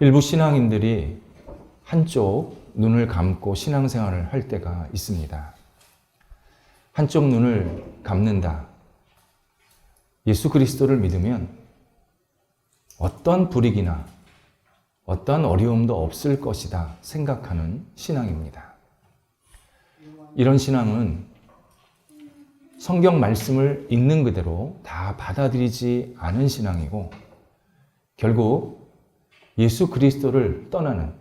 일부 신앙인들이 한쪽 눈을 감고 신앙생활을 할 때가 있습니다. 한쪽 눈을 감는다. 예수 그리스도를 믿으면 어떤 불이기나 어떤 어려움도 없을 것이다 생각하는 신앙입니다. 이런 신앙은 성경 말씀을 있는 그대로 다 받아들이지 않은 신앙이고 결국 예수 그리스도를 떠나는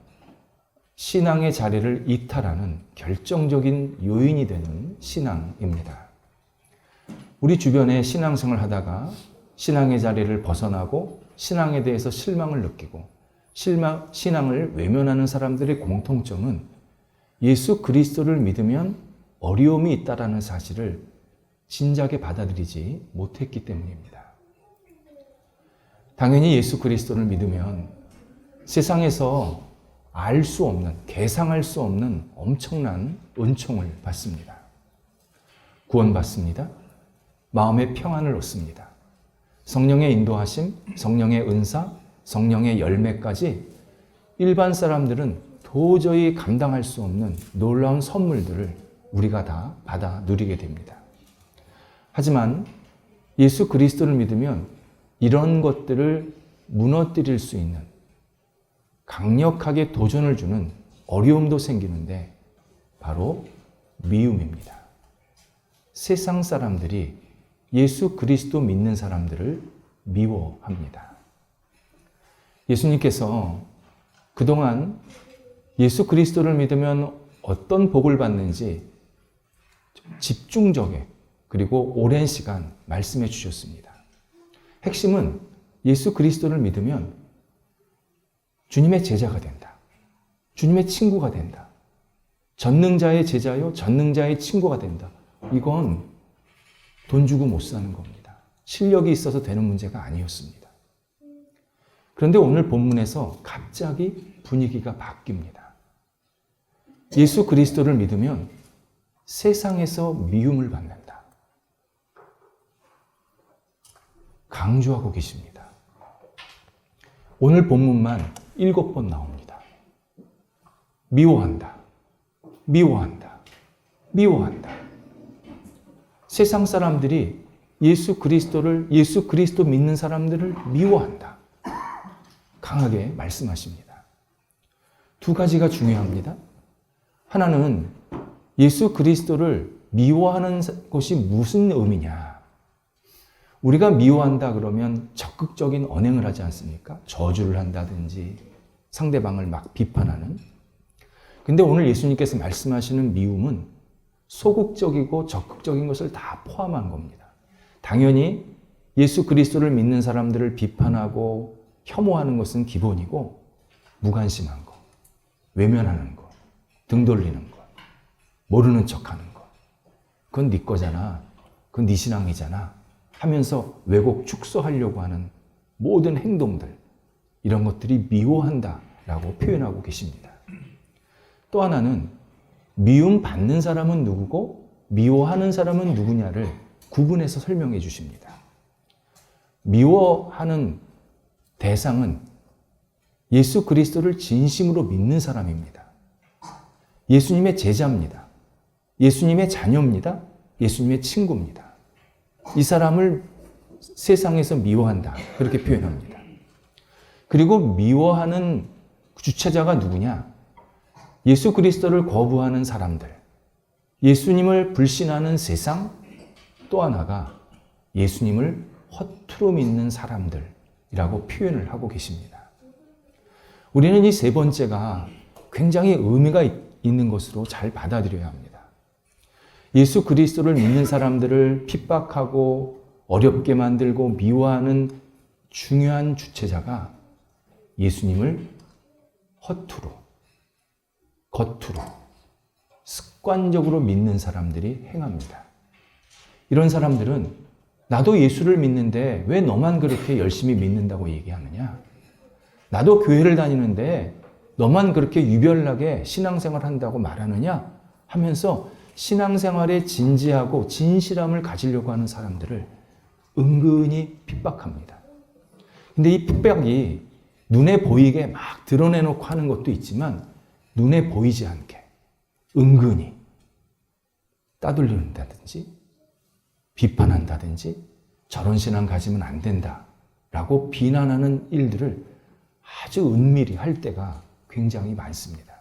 신앙의 자리를 이탈하는 결정적인 요인이 되는 신앙입니다. 우리 주변에 신앙생활을 하다가 신앙의 자리를 벗어나고 신앙에 대해서 실망을 느끼고 신앙을 외면하는 사람들의 공통점은 예수 그리스도를 믿으면 어려움이 있다는 사실을 진작에 받아들이지 못했기 때문입니다. 당연히 예수 그리스도를 믿으면 세상에서 알 수 없는, 계상할 수 없는 엄청난 은총을 받습니다. 구원받습니다. 마음의 평안을 얻습니다. 성령의 인도하심, 성령의 은사, 성령의 열매까지 일반 사람들은 도저히 감당할 수 없는 놀라운 선물들을 우리가 다 받아 누리게 됩니다. 하지만 예수 그리스도를 믿으면 이런 것들을 무너뜨릴 수 있는 강력하게 도전을 주는 어려움도 생기는데 바로 미움입니다. 세상 사람들이 예수 그리스도 믿는 사람들을 미워합니다. 예수님께서 그동안 예수 그리스도를 믿으면 어떤 복을 받는지 집중적에 그리고 오랜 시간 말씀해 주셨습니다. 핵심은 예수 그리스도를 믿으면 주님의 제자가 된다. 주님의 친구가 된다. 전능자의 제자요, 전능자의 친구가 된다. 이건 돈 주고 못 사는 겁니다. 실력이 있어서 되는 문제가 아니었습니다. 그런데 오늘 본문에서 갑자기 분위기가 바뀝니다. 예수 그리스도를 믿으면 세상에서 미움을 받는다. 강조하고 계십니다. 오늘 본문만 7번 나옵니다. 미워한다. 미워한다. 미워한다. 세상 사람들이 예수 그리스도 믿는 사람들을 미워한다. 강하게 말씀하십니다. 두 가지가 중요합니다. 하나는 예수 그리스도를 미워하는 것이 무슨 의미냐. 우리가 미워한다 그러면 적극적인 언행을 하지 않습니까? 저주를 한다든지 상대방을 막 비판하는. 근데 오늘 예수님께서 말씀하시는 미움은 소극적이고 적극적인 것을 다 포함한 겁니다. 당연히 예수 그리스도를 믿는 사람들을 비판하고 혐오하는 것은 기본이고 무관심한 거, 외면하는 거, 등 돌리는 거, 모르는 척하는 거. 그건 네 거잖아. 그건 네 신앙이잖아. 하면서 왜곡 축소하려고 하는 모든 행동들, 이런 것들이 미워한다라고 표현하고 계십니다. 또 하나는 미움 받는 사람은 누구고 미워하는 사람은 누구냐를 구분해서 설명해 주십니다. 미워하는 대상은 예수 그리스도를 진심으로 믿는 사람입니다. 예수님의 제자입니다. 예수님의 자녀입니다. 예수님의 친구입니다. 이 사람을 세상에서 미워한다. 그렇게 표현합니다. 그리고 미워하는 주체자가 누구냐? 예수 그리스도를 거부하는 사람들, 예수님을 불신하는 세상, 또 하나가 예수님을 허투루 믿는 사람들이라고 표현을 하고 계십니다. 우리는 이 세 번째가 굉장히 의미가 있는 것으로 잘 받아들여야 합니다. 예수 그리스도를 믿는 사람들을 핍박하고 어렵게 만들고 미워하는 중요한 주체자가 예수님을 허투루, 겉으로, 습관적으로 믿는 사람들이 행합니다. 이런 사람들은 나도 예수를 믿는데 왜 너만 그렇게 열심히 믿는다고 얘기하느냐? 나도 교회를 다니는데 너만 그렇게 유별나게 신앙생활 한다고 말하느냐? 하면서 신앙생활에 진지하고 진실함을 가지려고 하는 사람들을 은근히 핍박합니다. 근데 이 핍박이 눈에 보이게 막 드러내놓고 하는 것도 있지만 눈에 보이지 않게 은근히 따돌린다든지 비판한다든지 저런 신앙 가지면 안 된다라고 비난하는 일들을 아주 은밀히 할 때가 굉장히 많습니다.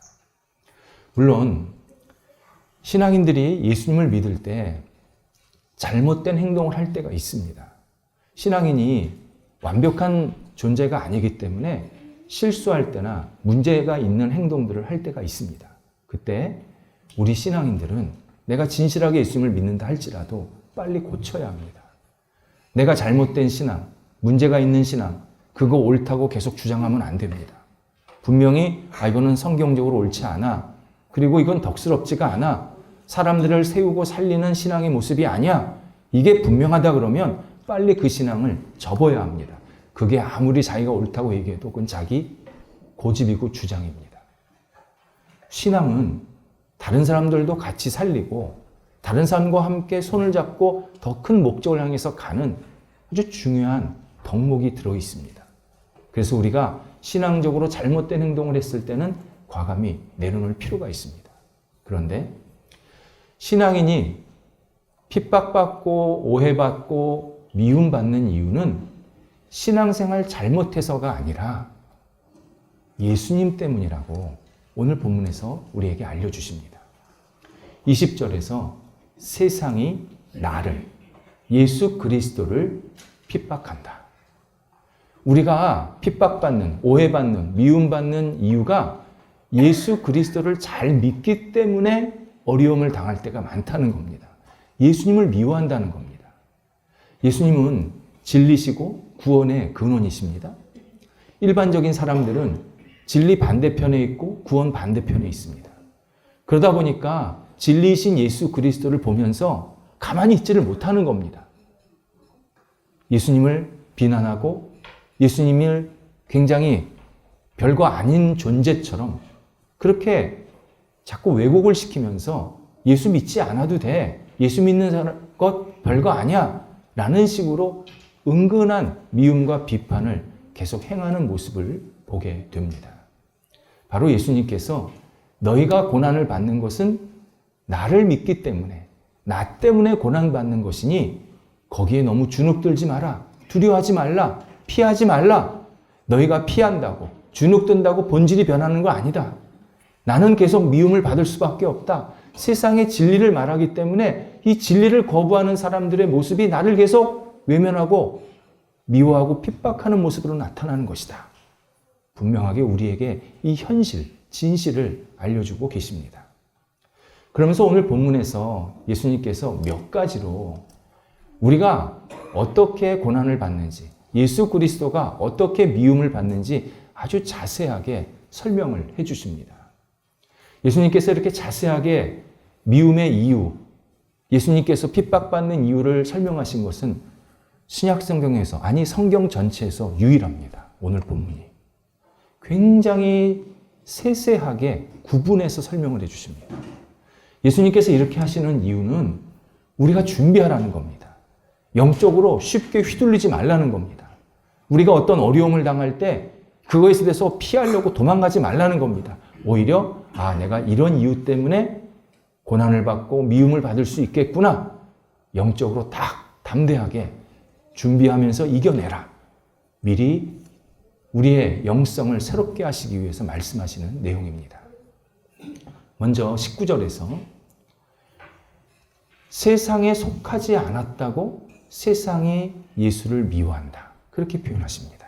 물론 신앙인들이 예수님을 믿을 때 잘못된 행동을 할 때가 있습니다. 신앙인이 완벽한 존재가 아니기 때문에 실수할 때나 문제가 있는 행동들을 할 때가 있습니다. 그때 우리 신앙인들은 내가 진실하게 예수님을 믿는다 할지라도 빨리 고쳐야 합니다. 내가 잘못된 신앙, 문제가 있는 신앙, 그거 옳다고 계속 주장하면 안 됩니다. 분명히 이거는 성경적으로 옳지 않아. 그리고 이건 덕스럽지가 않아. 사람들을 세우고 살리는 신앙의 모습이 아니야. 이게 분명하다 그러면 빨리 그 신앙을 접어야 합니다. 그게 아무리 자기가 옳다고 얘기해도 그건 자기 고집이고 주장입니다. 신앙은 다른 사람들도 같이 살리고 다른 사람과 함께 손을 잡고 더 큰 목적을 향해서 가는 아주 중요한 덕목이 들어 있습니다. 그래서 우리가 신앙적으로 잘못된 행동을 했을 때는 과감히 내려놓을 필요가 있습니다. 그런데 신앙인이 핍박받고 오해받고 미움받는 이유는 신앙생활 잘못해서가 아니라 예수님 때문이라고 오늘 본문에서 우리에게 알려주십니다. 20절에서 세상이 나를, 예수 그리스도를 핍박한다. 우리가 핍박받는, 오해받는, 미움받는 이유가 예수 그리스도를 잘 믿기 때문에 어려움을 당할 때가 많다는 겁니다. 예수님을 미워한다는 겁니다. 예수님은 진리시고 구원의 근원이십니다. 일반적인 사람들은 진리 반대편에 있고 구원 반대편에 있습니다. 그러다 보니까 진리이신 예수 그리스도를 보면서 가만히 있지를 못하는 겁니다. 예수님을 비난하고 예수님을 굉장히 별거 아닌 존재처럼 그렇게 자꾸 왜곡을 시키면서 예수 믿지 않아도 돼. 예수 믿는 것 별거 아니야. 라는 식으로 은근한 미움과 비판을 계속 행하는 모습을 보게 됩니다. 바로 예수님께서 너희가 고난을 받는 것은 나를 믿기 때문에, 나 때문에 고난받는 것이니 거기에 너무 주눅들지 마라. 두려워하지 말라. 피하지 말라. 너희가 피한다고, 주눅든다고 본질이 변하는 거 아니다. 나는 계속 미움을 받을 수밖에 없다. 세상의 진리를 말하기 때문에 이 진리를 거부하는 사람들의 모습이 나를 계속 외면하고 미워하고 핍박하는 모습으로 나타나는 것이다. 분명하게 우리에게 이 현실, 진실을 알려주고 계십니다. 그러면서 오늘 본문에서 예수님께서 몇 가지로 우리가 어떻게 고난을 받는지, 예수 그리스도가 어떻게 미움을 받는지 아주 자세하게 설명을 해 주십니다. 예수님께서 이렇게 자세하게 미움의 이유, 예수님께서 핍박받는 이유를 설명하신 것은 신약 성경에서, 아니 성경 전체에서 유일합니다. 오늘 본문이. 굉장히 세세하게 구분해서 설명을 해 주십니다. 예수님께서 이렇게 하시는 이유는 우리가 준비하라는 겁니다. 영적으로 쉽게 휘둘리지 말라는 겁니다. 우리가 어떤 어려움을 당할 때 그거에 대해서 피하려고 도망가지 말라는 겁니다. 오히려 내가 이런 이유 때문에 고난을 받고 미움을 받을 수 있겠구나. 영적으로 딱 담대하게 준비하면서 이겨내라. 미리 우리의 영성을 새롭게 하시기 위해서 말씀하시는 내용입니다. 먼저 19절에서 세상에 속하지 않았다고 세상이 예수를 미워한다. 그렇게 표현하십니다.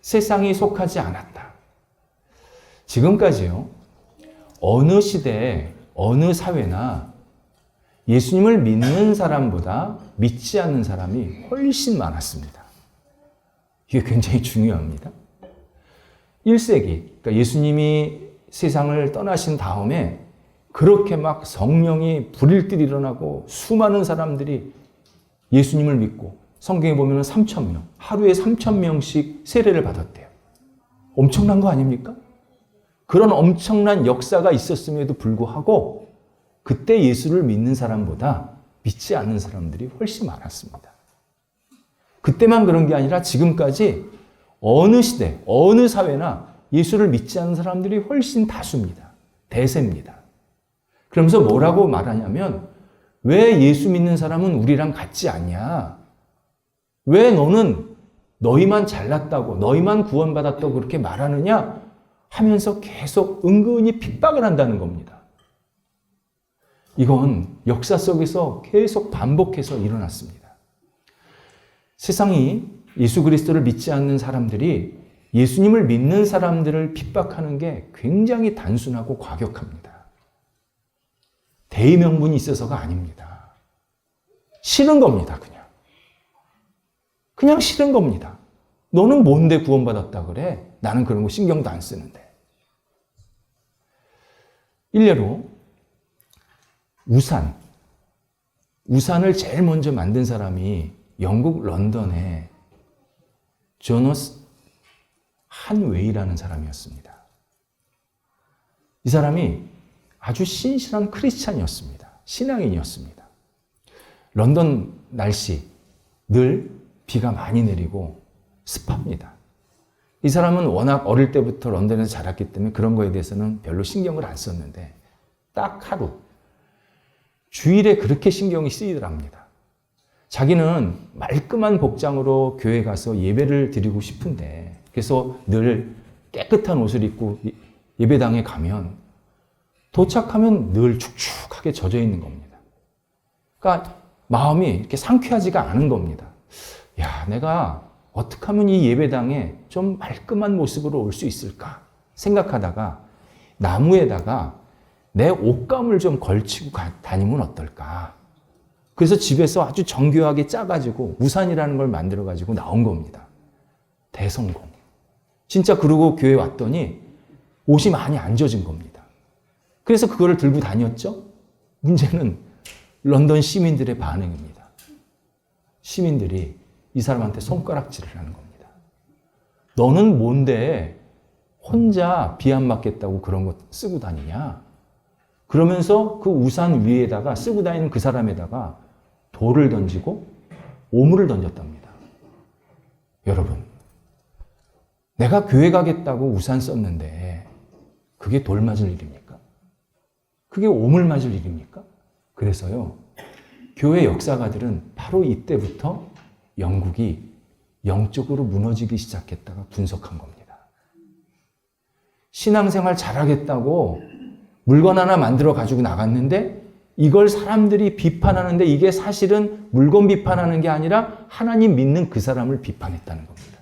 세상이 속하지 않았다. 지금까지요, 어느 시대에 어느 사회나 예수님을 믿는 사람보다 믿지 않는 사람이 훨씬 많았습니다. 이게 굉장히 중요합니다. 1세기, 그러니까 예수님이 세상을 떠나신 다음에 그렇게 막 성령이 불일 듯 일어나고 수많은 사람들이 예수님을 믿고 성경에 보면 3,000명, 하루에 3,000명씩 세례를 받았대요. 엄청난 거 아닙니까? 그런 엄청난 역사가 있었음에도 불구하고 그때 예수를 믿는 사람보다 믿지 않는 사람들이 훨씬 많았습니다. 그때만 그런 게 아니라 지금까지 어느 시대, 어느 사회나 예수를 믿지 않는 사람들이 훨씬 다수입니다. 대세입니다. 그러면서 뭐라고 말하냐면 왜 예수 믿는 사람은 우리랑 같지 않냐? 왜 너는 너희만 잘났다고, 너희만 구원받았다고 그렇게 말하느냐? 하면서 계속 은근히 핍박을 한다는 겁니다. 이건 역사 속에서 계속 반복해서 일어났습니다. 세상이 예수 그리스도를 믿지 않는 사람들이 예수님을 믿는 사람들을 핍박하는 게 굉장히 단순하고 과격합니다. 대의명분이 있어서가 아닙니다. 싫은 겁니다, 그냥. 그냥 싫은 겁니다. 너는 뭔데 구원받았다 그래? 나는 그런 거 신경도 안 쓰는데. 일례로 우산을 제일 먼저 만든 사람이 영국 런던의 조너스 한웨이라는 사람이었습니다. 이 사람이 아주 신실한 크리스찬이었습니다. 신앙인이었습니다. 런던 날씨 늘 비가 많이 내리고 습합니다. 이 사람은 워낙 어릴 때부터 런던에서 자랐기 때문에 그런 거에 대해서는 별로 신경을 안 썼는데 딱 하루 주일에 그렇게 신경이 쓰이더랍니다. 자기는 말끔한 복장으로 교회 가서 예배를 드리고 싶은데 그래서 늘 깨끗한 옷을 입고 예배당에 가면 도착하면 늘 축축하게 젖어 있는 겁니다. 그러니까 마음이 이렇게 상쾌하지가 않은 겁니다. 야, 내가 어떻게 하면 이 예배당에 좀 말끔한 모습으로 올 수 있을까 생각하다가 나무에다가 내 옷감을 좀 걸치고 다니면 어떨까. 그래서 집에서 아주 정교하게 짜가지고 우산이라는 걸 만들어가지고 나온 겁니다. 대성공. 진짜 그러고 교회 왔더니 옷이 많이 안 젖은 겁니다. 그래서 그거를 들고 다녔죠. 문제는 런던 시민들의 반응입니다. 시민들이 이 사람한테 손가락질을 하는 겁니다. 너는 뭔데 혼자 비 안 맞겠다고 그런 거 쓰고 다니냐? 그러면서 그 우산 위에다가 쓰고 다니는 그 사람에다가 돌을 던지고 오물을 던졌답니다. 여러분, 내가 교회 가겠다고 우산 썼는데 그게 돌 맞을 일입니까? 그게 오물 맞을 일입니까? 그래서요, 교회 역사가들은 바로 이때부터 영국이 영적으로 무너지기 시작했다가 분석한 겁니다. 신앙생활 잘하겠다고 물건 하나 만들어 가지고 나갔는데 이걸 사람들이 비판하는데 이게 사실은 물건 비판하는 게 아니라 하나님 믿는 그 사람을 비판했다는 겁니다.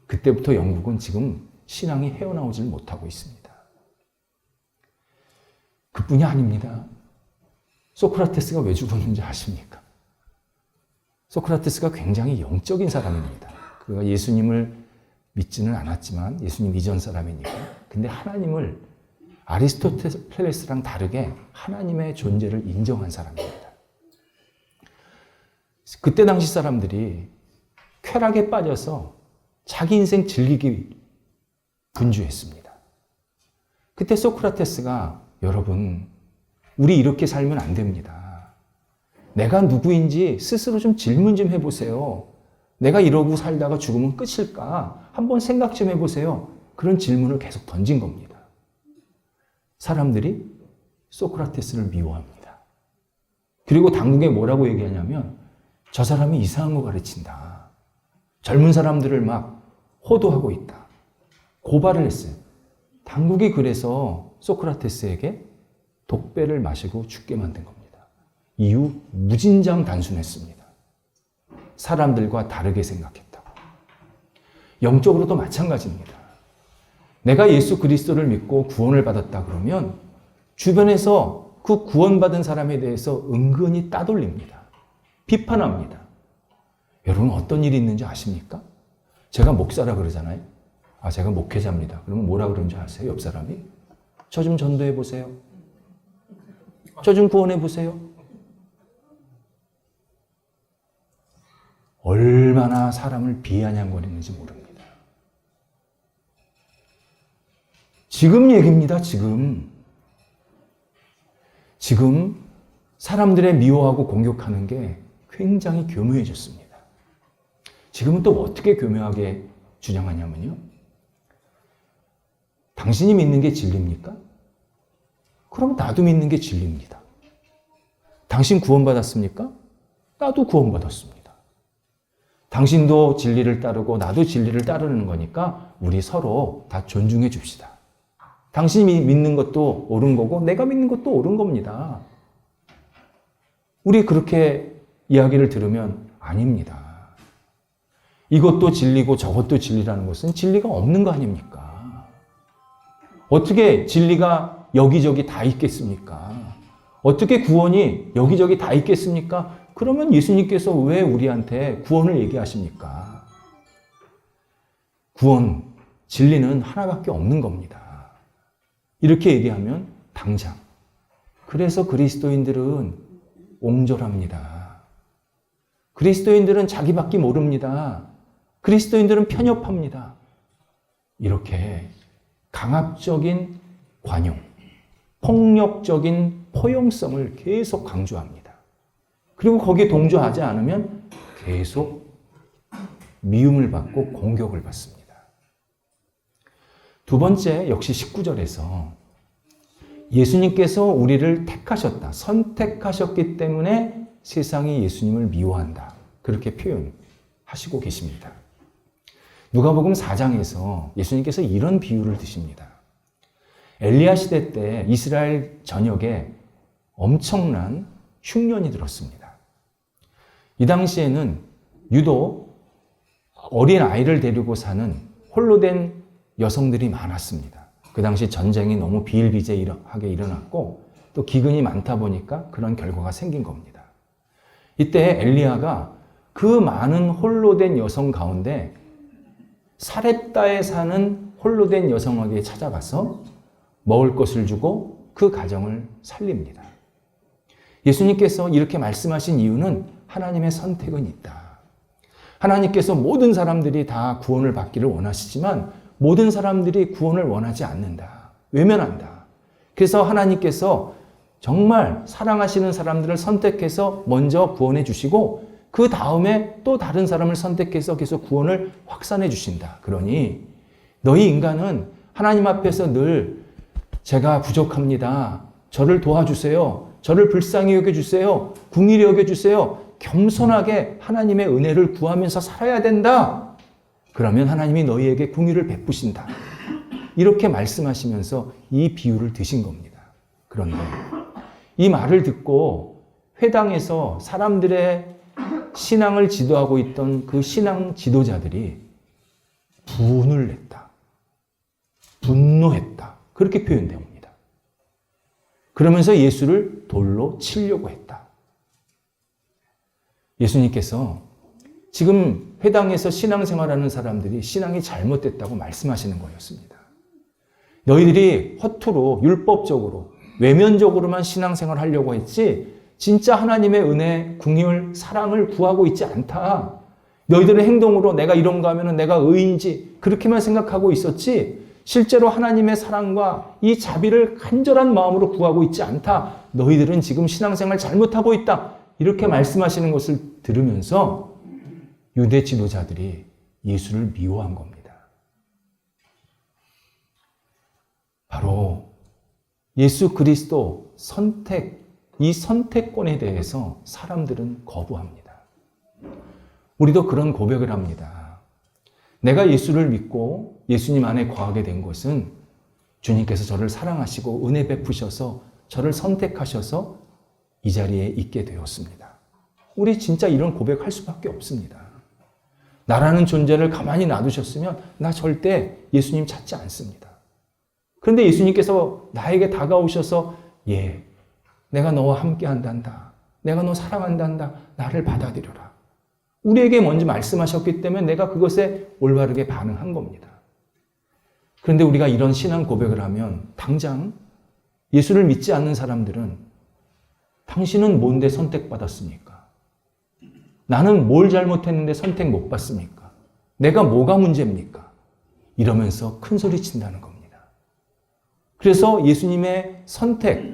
그때부터 영국은 지금 신앙이 헤어나오질 못하고 있습니다. 그뿐이 아닙니다. 소크라테스가 왜 죽었는지 아십니까? 소크라테스가 굉장히 영적인 사람입니다. 그가 예수님을 믿지는 않았지만 예수님 이전 사람이니까. 근데 하나님을 아리스토텔레스랑 다르게 하나님의 존재를 인정한 사람입니다. 그때 당시 사람들이 쾌락에 빠져서 자기 인생 즐기기 분주했습니다. 그때 소크라테스가 여러분, 우리 이렇게 살면 안 됩니다. 내가 누구인지 스스로 좀 질문 좀 해보세요. 내가 이러고 살다가 죽으면 끝일까? 한번 생각 좀 해보세요. 그런 질문을 계속 던진 겁니다. 사람들이 소크라테스를 미워합니다. 그리고 당국에 뭐라고 얘기하냐면 저 사람이 이상한 거 가르친다. 젊은 사람들을 막 호도하고 있다. 고발을 했어요. 당국이 그래서 소크라테스에게 독배를 마시고 죽게 만든 겁니다. 이유 무진장 단순했습니다. 사람들과 다르게 생각했다고. 영적으로도 마찬가지입니다. 내가 예수 그리스도를 믿고 구원을 받았다 그러면 주변에서 그 구원받은 사람에 대해서 은근히 따돌립니다. 비판합니다. 여러분 어떤 일이 있는지 아십니까? 제가 목사라 그러잖아요. 아, 제가 목회자입니다. 그러면 뭐라 그러는지 아세요? 옆 사람이? 저 좀 전도해 보세요. 저 좀 구원해 보세요. 얼마나 사람을 비아냥거리는지 모릅니다. 지금 얘기입니다, 지금. 지금 사람들의 미워하고 공격하는 게 굉장히 교묘해졌습니다. 지금은 또 어떻게 교묘하게 주장하냐면요. 당신이 믿는 게 진리입니까? 그럼 나도 믿는 게 진리입니다. 당신 구원받았습니까? 나도 구원받았습니다. 당신도 진리를 따르고 나도 진리를 따르는 거니까 우리 서로 다 존중해 줍시다. 당신이 믿는 것도 옳은 거고 내가 믿는 것도 옳은 겁니다. 우리 그렇게 이야기를 들으면 아닙니다. 이것도 진리고 저것도 진리라는 것은 진리가 없는 거 아닙니까? 어떻게 진리가 여기저기 다 있겠습니까? 어떻게 구원이 여기저기 다 있겠습니까? 그러면 예수님께서 왜 우리한테 구원을 얘기하십니까? 구원, 진리는 하나밖에 없는 겁니다. 이렇게 얘기하면 당장. 그래서 그리스도인들은 옹졸합니다. 그리스도인들은 자기밖에 모릅니다. 그리스도인들은 편협합니다. 이렇게 강압적인 관용, 폭력적인 포용성을 계속 강조합니다. 그리고 거기에 동조하지 않으면 계속 미움을 받고 공격을 받습니다. 두 번째, 역시 19절에서 예수님께서 우리를 택하셨다, 선택하셨기 때문에 세상이 예수님을 미워한다. 그렇게 표현하시고 계십니다. 누가복음 4장에서 예수님께서 이런 비유를 드십니다. 엘리야 시대 때 이스라엘 전역에 엄청난 흉년이 들었습니다. 이 당시에는 유독 어린 아이를 데리고 사는 홀로 된 여성들이 많았습니다. 그 당시 전쟁이 너무 비일비재하게 일어났고 또 기근이 많다 보니까 그런 결과가 생긴 겁니다. 이때 엘리야가 그 많은 홀로 된 여성 가운데 사렙다에 사는 홀로 된 여성에게 찾아가서 먹을 것을 주고 그 가정을 살립니다. 예수님께서 이렇게 말씀하신 이유는 하나님의 선택은 있다. 하나님께서 모든 사람들이 다 구원을 받기를 원하시지만 모든 사람들이 구원을 원하지 않는다. 외면한다. 그래서 하나님께서 정말 사랑하시는 사람들을 선택해서 먼저 구원해 주시고 그 다음에 또 다른 사람을 선택해서 계속 구원을 확산해 주신다. 그러니 너희 인간은 하나님 앞에서 늘 제가 부족합니다. 저를 도와주세요. 저를 불쌍히 여겨주세요. 긍휼히 여겨주세요. 겸손하게 하나님의 은혜를 구하면서 살아야 된다. 그러면 하나님이 너희에게 긍휼을 베푸신다. 이렇게 말씀하시면서 이 비유를 드신 겁니다. 그런데 이 말을 듣고 회당에서 사람들의 신앙을 지도하고 있던 그 신앙 지도자들이 분을 냈다. 분노했다. 그렇게 표현됩니다. 그러면서 예수를 돌로 치려고 했다. 예수님께서 지금 회당에서 신앙생활하는 사람들이 신앙이 잘못됐다고 말씀하시는 거였습니다. 너희들이 허투루 율법적으로 외면적으로만 신앙생활을 하려고 했지 진짜 하나님의 은혜, 긍휼, 사랑을 구하고 있지 않다. 너희들의 행동으로 내가 이런가 하면 내가 의인지 그렇게만 생각하고 있었지 실제로 하나님의 사랑과 이 자비를 간절한 마음으로 구하고 있지 않다. 너희들은 지금 신앙생활 잘못하고 있다. 이렇게 말씀하시는 것을 들으면서 유대 지도자들이 예수를 미워한 겁니다. 바로 예수 그리스도 선택, 이 선택권에 대해서 사람들은 거부합니다. 우리도 그런 고백을 합니다. 내가 예수를 믿고 예수님 안에 거하게 된 것은 주님께서 저를 사랑하시고 은혜 베푸셔서 저를 선택하셔서 이 자리에 있게 되었습니다. 우리 진짜 이런 고백할 수밖에 없습니다. 나라는 존재를 가만히 놔두셨으면 나 절대 예수님 찾지 않습니다. 그런데 예수님께서 나에게 다가오셔서 내가 너와 함께 한단다. 내가 너 사랑한단다. 나를 받아들여라. 우리에게 먼저 말씀하셨기 때문에 내가 그것에 올바르게 반응한 겁니다. 그런데 우리가 이런 신앙 고백을 하면 당장 예수를 믿지 않는 사람들은 당신은 뭔데 선택받았습니까? 나는 뭘 잘못했는데 선택 못 받습니까? 내가 뭐가 문제입니까? 이러면서 큰 소리 친다는 겁니다. 그래서 예수님의 선택,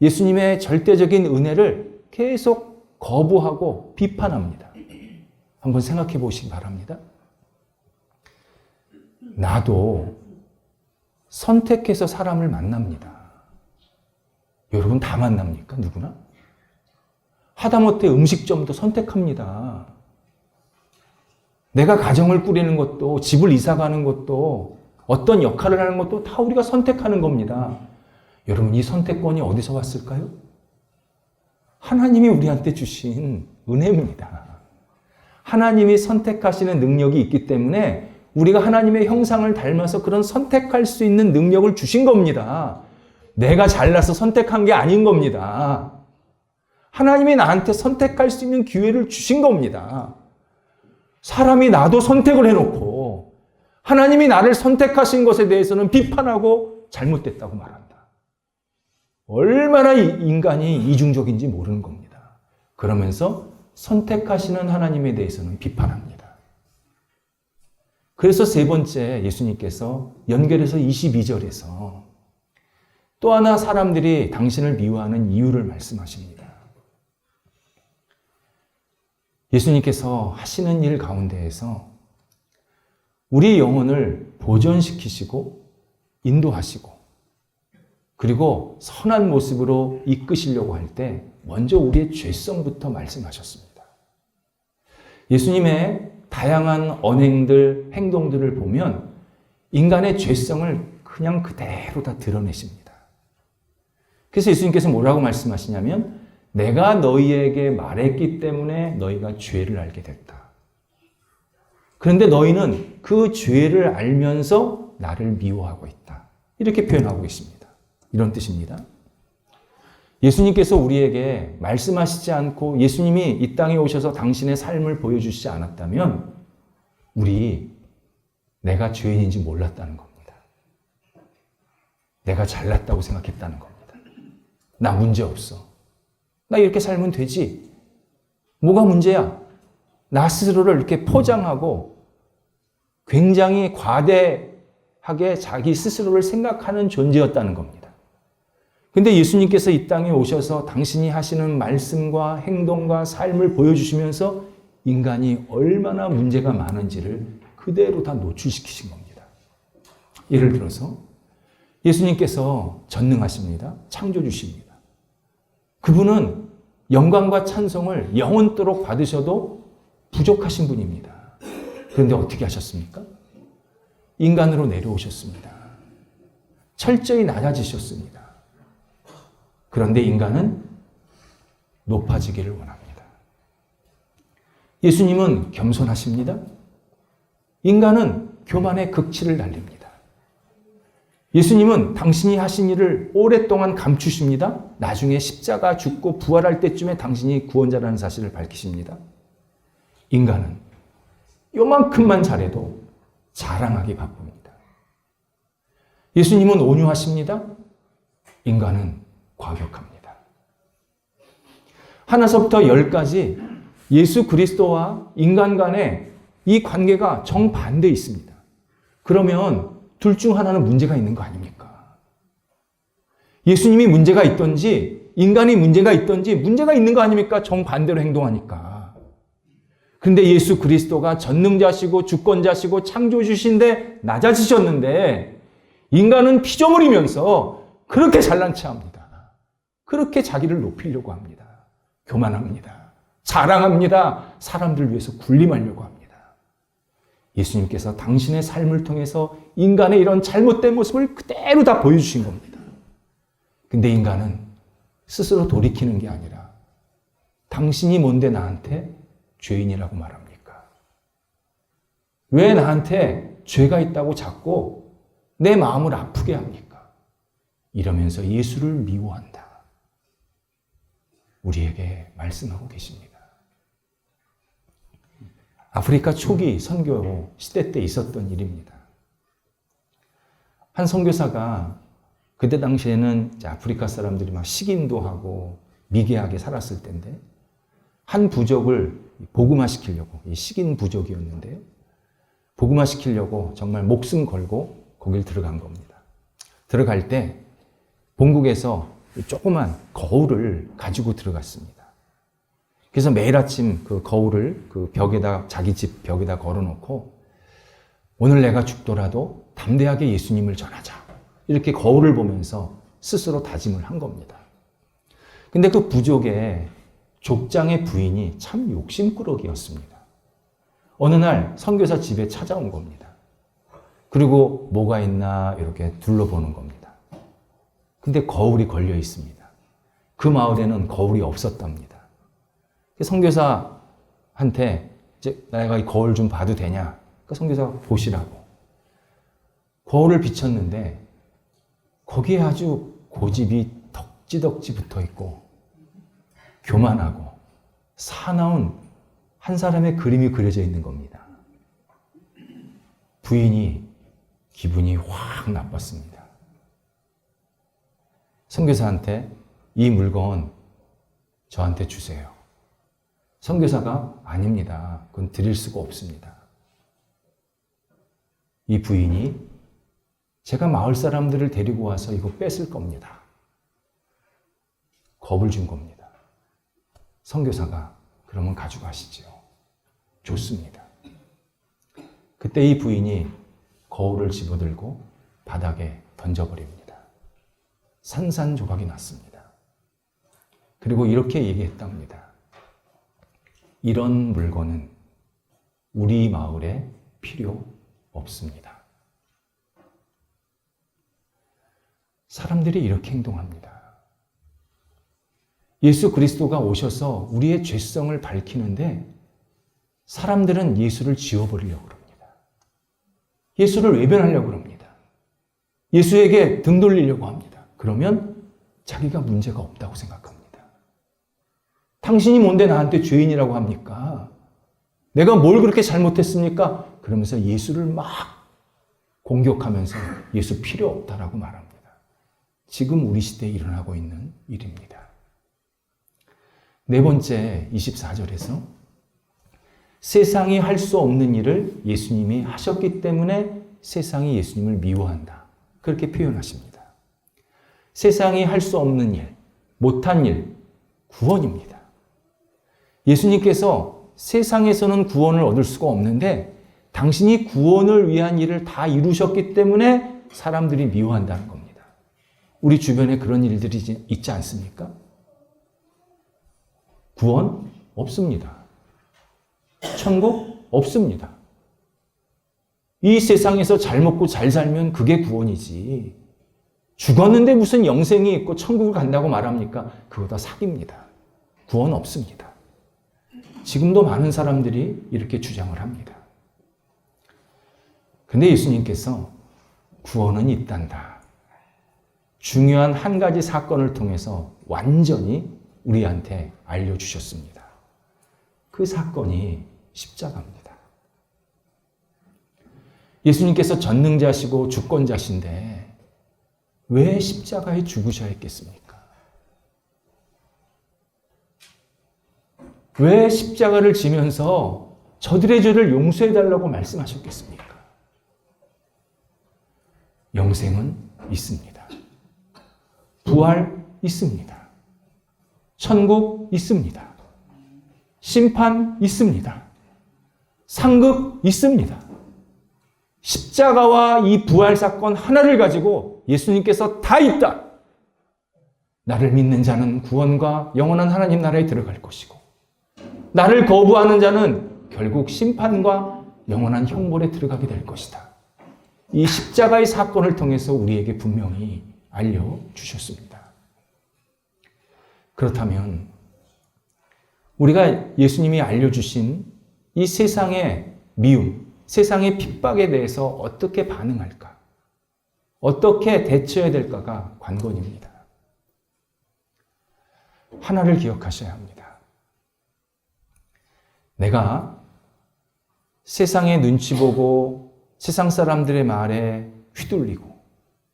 예수님의 절대적인 은혜를 계속 거부하고 비판합니다. 한번 생각해 보시기 바랍니다. 나도 선택해서 사람을 만납니다. 여러분 다 만납니까? 누구나? 하다못해 음식점도 선택합니다. 내가 가정을 꾸리는 것도, 집을 이사 가는 것도, 어떤 역할을 하는 것도 다 우리가 선택하는 겁니다. 여러분, 이 선택권이 어디서 왔을까요? 하나님이 우리한테 주신 은혜입니다. 하나님이 선택하시는 능력이 있기 때문에 우리가 하나님의 형상을 닮아서 그런 선택할 수 있는 능력을 주신 겁니다. 내가 잘나서 선택한 게 아닌 겁니다. 하나님이 나한테 선택할 수 있는 기회를 주신 겁니다. 사람이 나도 선택을 해놓고 하나님이 나를 선택하신 것에 대해서는 비판하고 잘못됐다고 말한다. 얼마나 인간이 이중적인지 모르는 겁니다. 그러면서 선택하시는 하나님에 대해서는 비판합니다. 그래서 세 번째 예수님께서 연결해서 22절에서 또 하나 사람들이 당신을 미워하는 이유를 말씀하십니다. 예수님께서 하시는 일 가운데에서 우리 영혼을 보존시키시고 인도하시고 그리고 선한 모습으로 이끄시려고 할 때 먼저 우리의 죄성부터 말씀하셨습니다. 예수님의 다양한 언행들, 행동들을 보면 인간의 죄성을 그냥 그대로 다 드러내십니다. 그래서 예수님께서 뭐라고 말씀하시냐면 내가 너희에게 말했기 때문에 너희가 죄를 알게 됐다. 그런데 너희는 그 죄를 알면서 나를 미워하고 있다. 이렇게 표현하고 있습니다. 이런 뜻입니다. 예수님께서 우리에게 말씀하시지 않고 예수님이 이 땅에 오셔서 당신의 삶을 보여주시지 않았다면 내가 죄인인지 몰랐다는 겁니다. 내가 잘났다고 생각했다는 겁니다. 나 문제 없어. 나 이렇게 살면 되지. 뭐가 문제야? 나 스스로를 이렇게 포장하고 굉장히 과대하게 자기 스스로를 생각하는 존재였다는 겁니다. 근데 예수님께서 이 땅에 오셔서 당신이 하시는 말씀과 행동과 삶을 보여주시면서 인간이 얼마나 문제가 많은지를 그대로 다 노출시키신 겁니다. 예를 들어서 예수님께서 전능하십니다. 창조주십니다. 그분은 영광과 찬송을 영원토록 받으셔도 부족하신 분입니다. 그런데 어떻게 하셨습니까? 인간으로 내려오셨습니다. 철저히 낮아지셨습니다. 그런데 인간은 높아지기를 원합니다. 예수님은 겸손하십니다. 인간은 교만의 극치를 날립니다. 예수님은 당신이 하신 일을 오랫동안 감추십니다. 나중에 십자가 죽고 부활할 때쯤에 당신이 구원자라는 사실을 밝히십니다. 인간은 요만큼만 잘해도 자랑하기 바쁩니다. 예수님은 온유하십니다. 인간은 과격합니다. 하나서부터 10까지 예수 그리스도와 인간 간의 이 관계가 정반대에 있습니다. 그러면 둘 중 하나는 문제가 있는 거 아닙니까? 예수님이 문제가 있던지 인간이 문제가 있던지 문제가 있는 거 아닙니까? 정반대로 행동하니까. 근데 예수 그리스도가 전능자시고 주권자시고 창조주신데 낮아지셨는데 인간은 피조물이면서 그렇게 잘난 체합니다. 그렇게 자기를 높이려고 합니다. 교만합니다. 자랑합니다. 사람들을 위해서 군림하려고 합니다. 예수님께서 당신의 삶을 통해서 인간의 이런 잘못된 모습을 그대로 다 보여주신 겁니다. 근데 인간은 스스로 돌이키는 게 아니라 당신이 뭔데 나한테 죄인이라고 말합니까? 왜 나한테 죄가 있다고 자꾸 내 마음을 아프게 합니까? 이러면서 예수를 미워한다. 우리에게 말씀하고 계십니다. 아프리카 초기 선교 시대 때 있었던 일입니다. 한 선교사가 그때 당시에는 아프리카 사람들이 막 식인도 하고 미개하게 살았을 때인데 한 부족을 복음화시키려고, 이 식인 부족이었는데요. 복음화시키려고 정말 목숨 걸고 거길 들어간 겁니다. 들어갈 때 본국에서 조그만 거울을 가지고 들어갔습니다. 그래서 매일 아침 그 거울을 그 벽에다, 자기 집 벽에다 걸어놓고 오늘 내가 죽더라도 담대하게 예수님을 전하자. 이렇게 거울을 보면서 스스로 다짐을 한 겁니다. 근데 그 부족의 족장의 부인이 참 욕심꾸러기였습니다. 어느 날 선교사 집에 찾아온 겁니다. 그리고 뭐가 있나 이렇게 둘러보는 겁니다. 근데 거울이 걸려 있습니다. 그 마을에는 거울이 없었답니다. 선교사한테 이제 내가 이 거울 좀 봐도 되냐? 그 선교사가 보시라고. 거울을 비쳤는데 거기에 아주 고집이 덕지덕지 붙어 있고 교만하고 사나운 한 사람의 그림이 그려져 있는 겁니다. 부인이 기분이 확 나빴습니다. 선교사한테 이 물건 저한테 주세요. 선교사가 아닙니다. 그건 드릴 수가 없습니다. 이 부인이 제가 마을 사람들을 데리고 와서 이거 뺏을 겁니다. 겁을 준 겁니다. 선교사가 그러면 가져가시죠. 좋습니다. 그때 이 부인이 거울을 집어들고 바닥에 던져버립니다. 산산조각이 났습니다. 그리고 이렇게 얘기했답니다. 이런 물건은 우리 마을에 필요 없습니다. 사람들이 이렇게 행동합니다. 예수 그리스도가 오셔서 우리의 죄성을 밝히는데 사람들은 예수를 지워버리려고 합니다. 예수를 외면하려고 합니다. 예수에게 등 돌리려고 합니다. 그러면 자기가 문제가 없다고 생각합니다. 당신이 뭔데 나한테 죄인이라고 합니까? 내가 뭘 그렇게 잘못했습니까? 그러면서 예수를 막 공격하면서 예수 필요 없다라고 말합니다. 지금 우리 시대에 일어나고 있는 일입니다. 네 번째 24절에서 세상이 할 수 없는 일을 예수님이 하셨기 때문에 세상이 예수님을 미워한다. 그렇게 표현하십니다. 세상이 할 수 없는 일, 못한 일, 구원입니다. 예수님께서 세상에서는 구원을 얻을 수가 없는데 당신이 구원을 위한 일을 다 이루셨기 때문에 사람들이 미워한다는 겁니다. 우리 주변에 그런 일들이 있지 않습니까? 구원 없습니다. 천국 없습니다. 이 세상에서 잘 먹고 잘 살면 그게 구원이지. 죽었는데 무슨 영생이 있고 천국을 간다고 말합니까? 그거 다 사기입니다. 구원 없습니다. 지금도 많은 사람들이 이렇게 주장을 합니다. 근데 예수님께서 구원은 있단다. 중요한 한 가지 사건을 통해서 완전히 우리한테 알려주셨습니다. 그 사건이 십자가입니다. 예수님께서 전능자시고 주권자신데 왜 십자가에 죽으셔야 했겠습니까? 왜 십자가를 지면서 저들의 죄를 용서해달라고 말씀하셨겠습니까? 영생은 있습니다. 부활 있습니다. 천국 있습니다. 심판 있습니다. 상급 있습니다. 십자가와 이 부활 사건 하나를 가지고 예수님께서 다 있다. 나를 믿는 자는 구원과 영원한 하나님 나라에 들어갈 것이고 나를 거부하는 자는 결국 심판과 영원한 형벌에 들어가게 될 것이다. 이 십자가의 사건을 통해서 우리에게 분명히 알려주셨습니다. 그렇다면 우리가 예수님이 알려주신 이 세상의 미움, 세상의 핍박에 대해서 어떻게 반응할까? 어떻게 대처해야 될까가 관건입니다. 하나를 기억하셔야 합니다. 내가 세상의 눈치 보고 세상 사람들의 말에 휘둘리고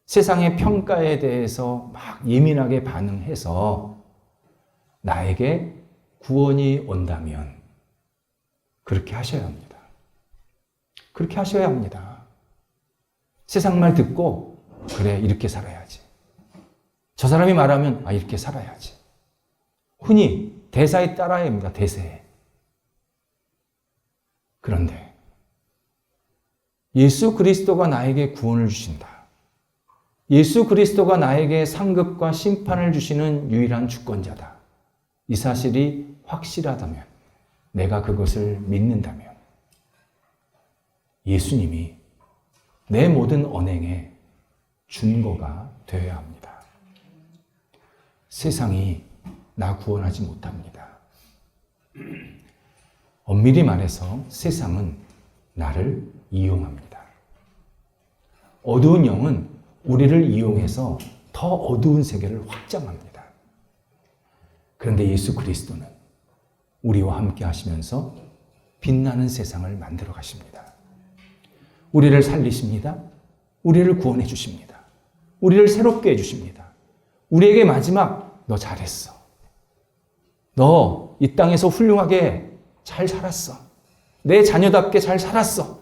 세상의 평가에 대해서 막 예민하게 반응해서 나에게 구원이 온다면 그렇게 하셔야 합니다. 그렇게 하셔야 합니다. 세상 말 듣고 그래 이렇게 살아야지. 저 사람이 말하면 이렇게 살아야지. 흔히 대사에 따라야 합니다. 대세에. 그런데 예수 그리스도가 나에게 구원을 주신다. 예수 그리스도가 나에게 상급과 심판을 주시는 유일한 주권자다. 이 사실이 확실하다면, 내가 그것을 믿는다면 예수님이 내 모든 언행의 준거가 되어야 합니다. 세상이 나 구원하지 못합니다. 엄밀히 말해서 세상은 나를 이용합니다. 어두운 영은 우리를 이용해서 더 어두운 세계를 확장합니다. 그런데 예수 그리스도는 우리와 함께 하시면서 빛나는 세상을 만들어 가십니다. 우리를 살리십니다. 우리를 구원해 주십니다. 우리를 새롭게 해주십니다. 우리에게 마지막 너 잘했어. 너 이 땅에서 훌륭하게 잘 살았어. 내 자녀답게 잘 살았어.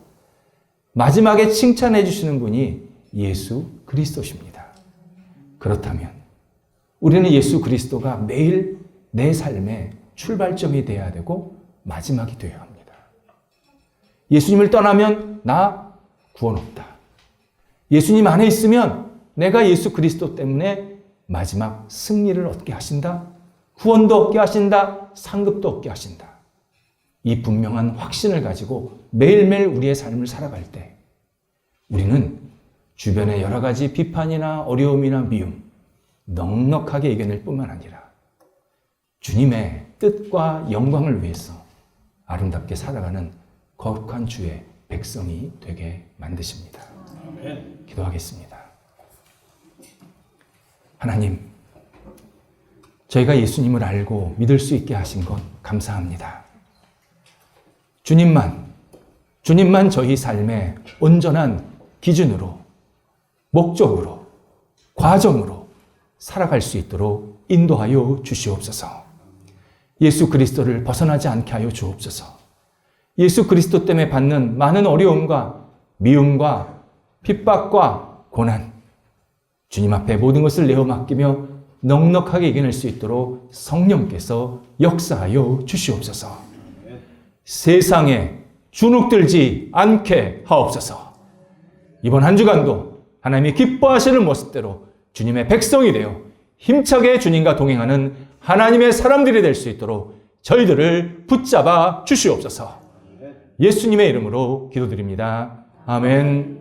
마지막에 칭찬해 주시는 분이 예수 그리스도십니다. 그렇다면 우리는 예수 그리스도가 매일 내 삶의 출발점이 되어야 되고 마지막이 되어야 합니다. 예수님을 떠나면 나 구원 없다. 예수님 안에 있으면 내가 예수 그리스도 때문에 마지막 승리를 얻게 하신다. 구원도 얻게 하신다. 상급도 얻게 하신다. 이 분명한 확신을 가지고 매일매일 우리의 삶을 살아갈 때 우리는 주변의 여러 가지 비판이나 어려움이나 미움 넉넉하게 이겨낼 뿐만 아니라 주님의 뜻과 영광을 위해서 아름답게 살아가는 거룩한 주의 백성이 되게 만드십니다. 기도하겠습니다. 하나님, 저희가 예수님을 알고 믿을 수 있게 하신 것 감사합니다. 주님만 저희 삶의 온전한 기준으로, 목적으로, 과정으로 살아갈 수 있도록 인도하여 주시옵소서. 예수 그리스도를 벗어나지 않게 하여 주옵소서. 예수 그리스도 때문에 받는 많은 어려움과 미움과 핍박과 고난, 주님 앞에 모든 것을 내어 맡기며 넉넉하게 이겨낼 수 있도록 성령께서 역사하여 주시옵소서. 세상에 주눅들지 않게 하옵소서. 이번 한 주간도 하나님이 기뻐하시는 모습대로 주님의 백성이 되어 힘차게 주님과 동행하는 하나님의 사람들이 될 수 있도록 저희들을 붙잡아 주시옵소서. 예수님의 이름으로 기도드립니다. 아멘.